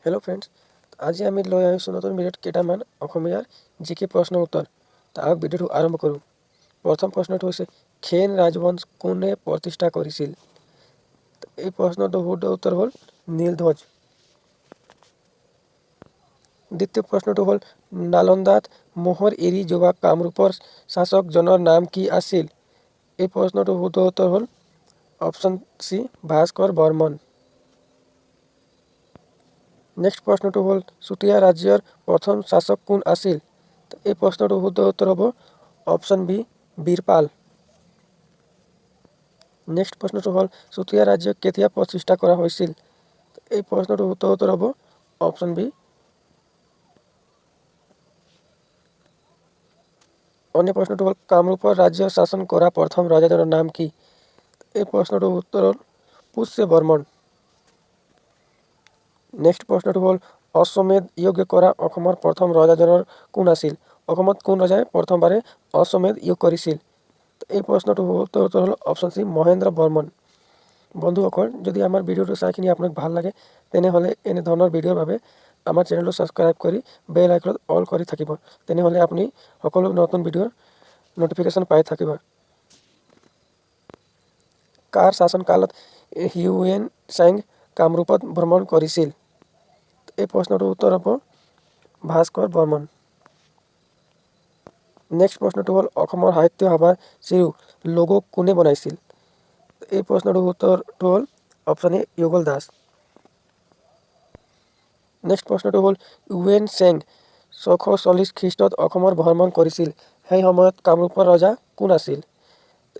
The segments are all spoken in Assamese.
हेलो फ्रेंड्स, আজি আমি লৈ আহিছোঁ নতুন ভিডিঅ'ত কেইটামান অসমীয়াৰ জিকে প্ৰশ্নৰ উত্তৰ। তাক ভিডিঅ'টো আৰম্ভ কৰোঁ। প্ৰথম প্ৰশ্নটো হৈছে খেন ৰাজবংশ কোনে প্ৰতিষ্ঠা কৰিছিল? এই প্ৰশ্নটোৰ শুদ্ধ উত্তৰ হ'ল নীলধ্বজ। দ্বিতীয় প্ৰশ্নটো হ'ল নালন্দাত মোহৰ এৰি যোৱা কামৰূপৰ শাসকজনৰ নাম কি আছিল? এই প্ৰশ্নটোৰ শুদ্ধ উত্তৰ হ'ল option C Bhaskar Barman. Next প্ৰশ্নটো হ'ল চুতীয়া ৰাজ্যৰ প্ৰথম শাসক কোন আছিল? এই প্ৰশ্নটোৰ শুদ্ধ উত্তৰ হ'ব অপশ্যন বি বীৰপাল। নেক্সট প্ৰশ্নটো হ'ল চুতীয়া ৰাজ্য কেতিয়া প্ৰতিষ্ঠা কৰা হৈছিল? এই প্ৰশ্নটোৰ শুদ্ধ উত্তৰ হ'ব অপশ্যন বি। অন্য প্ৰশ্নটো হ'ল কামৰূপৰ ৰাজ্য শাসন কৰা প্ৰথম ৰজাজনৰ নাম কি? এই প্ৰশ্নটোৰ উত্তৰ হ'ল পুষ্য বৰ্মন। নেক্সট প্ৰশ্নটো হ'ল অশ্বমেধ যজ্ঞ কৰা অসমৰ প্ৰথম ৰজাজনৰ কোন আছিল? অসমত কোন ৰজাই প্ৰথমবাৰে অশ্বমেধ যজ্ঞ কৰিছিল? এই প্ৰশ্নটোৰ উত্তৰ হ'ল অপশ্যন চি মহেন্দ্ৰ বৰ্মন। বন্ধুসকল, যদি আমাৰ ভিডিঅ'টো চাইখিনি আপোনাক ভাল লাগে তেনেহ'লে এনেধৰণৰ ভিডিঅ'ৰ বাবে আমাৰ চেনেলটো ছাবস্ক্ৰাইব কৰি বেল আইকনত অল কৰি থাকিব। তেনেহ'লে আপুনি সকলো নতুন ভিডিঅ'ৰ ন'টিফিকেশ্যন পাই থাকিব। কাৰ শাসনকালত হিউয়েন চাং কামৰূপত ভ্ৰমণ কৰিছিল? এই প্ৰশ্নটোৰ উত্তৰ হ'ব ভাস্কৰ বৰ্মন। নেক্সট প্ৰশ্নটো হ'ল অসমৰ সাহিত্য সভাৰ চিৰু লোগো কোনে বনাইছিল? এই প্ৰশ্নটোৰ উত্তৰটো হ'ল option A Jugal Das. Next প্ৰশ্নটো হ'ল হিউয়েন চাং 640 খ্ৰীষ্টত অসমৰ ভ্ৰমণ কৰিছিল। সেই সময়ত কামৰূপৰ ৰজা কোন আছিল?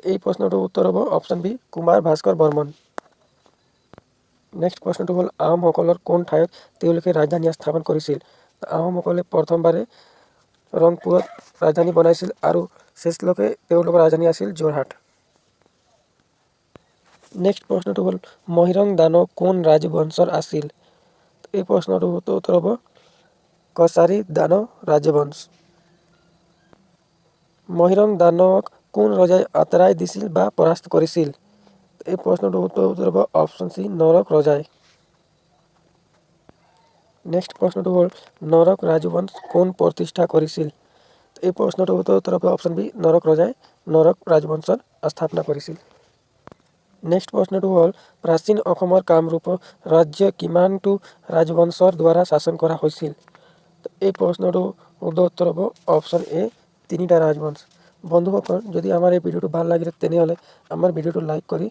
এই প্ৰশ্নটোৰ উত্তৰ হ'ব option B Kumar Bhaskar Barman. Next প্ৰশ্নটো হ'ল আহোমসকলৰ কোন ঠাইত তেওঁলোকে ৰাজধানী স্থাপন কৰিছিল? আহোমসকলে প্ৰথমবাৰে ৰংপুৰত ৰাজধানী বনাইছিল আৰু শেষলৈকে তেওঁলোকৰ ৰাজধানী আছিল যোৰহাট। নেক্সট প্ৰশ্নটো হ'ল মহিৰং দানৱ কোন ৰাজবংশৰ আছিল? এই প্ৰশ্নটোৰ উত্তৰ হ'ব কছাৰী দানৱ ৰাজবংশ। মহিৰং দানৱক কোন ৰজাই আঁতৰাই দিছিল বা পৰাস্ত কৰিছিল? এই প্ৰশ্নটোৰ উত্তৰ হ'ব অপশ্যন চি নৰক ৰজাই। নেক্সট প্ৰশ্নটো হ'ল নৰক ৰাজবংশ কোন প্ৰতিষ্ঠা কৰিছিল? এই প্ৰশ্নটোৰ উত্তৰ হ'ব অপশ্যন বি নৰক ৰজাই নৰক ৰাজবংশৰ স্থাপনা কৰিছিল। নেক্সট প্ৰশ্নটো হ'ল প্ৰাচীন অসমৰ কামৰূপ ৰাজ্য কিমানটো ৰাজবংশৰ দ্বাৰা শাসন কৰা হৈছিল? এই প্ৰশ্নটোৰ শুদ্ধ উত্তৰ হ'ব অপশ্যন এ 3টা ৰাজবংশ। বন্ধুসকল, যদি আমাৰ এই ভিডিঅ'টো ভাল লাগিলে তেনেহ'লে আমাৰ ভিডিঅ'টো লাইক কৰি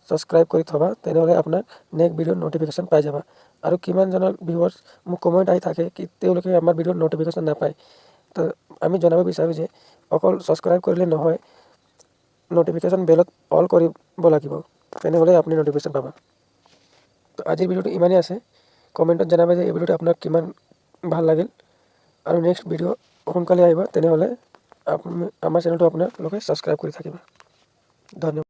ছাবস্ক্ৰাইব কৰি থবা। তেনেহ'লে আপোনাৰ নেক্সট ভিডিঅ'ৰ ন'টিফিকেশ্যন পাই যাবা। আৰু কিমানজনৰ ভিউৱাৰ্ছ মোক কমেণ্ট আহি থাকে কি তেওঁলোকে আমাৰ ভিডিঅ'ৰ ন'টিফিকেশ্যন নাপায়। তো আমি জনাব বিচাৰোঁ যে অকল ছাবস্ক্ৰাইব কৰিলে নহয়, ন'টিফিকেশ্যন বেলত অল কৰিব লাগিব, তেনেহ'লে আপুনি ন'টিফিকেশ্যন পাব। তো আজিৰ ভিডিঅ'টো ইমানেই আছে। কমেণ্টত জনাব যে এই ভিডিঅ'টো আপোনাক কিমান ভাল লাগিল আৰু নেক্সট ভিডিঅ' সোনকালে আহিব। তেনেহ'লে আমাৰ চেনেলটো আপোনালোকে ছাবস্ক্ৰাইব কৰি থাকিব। ধন্যবাদ।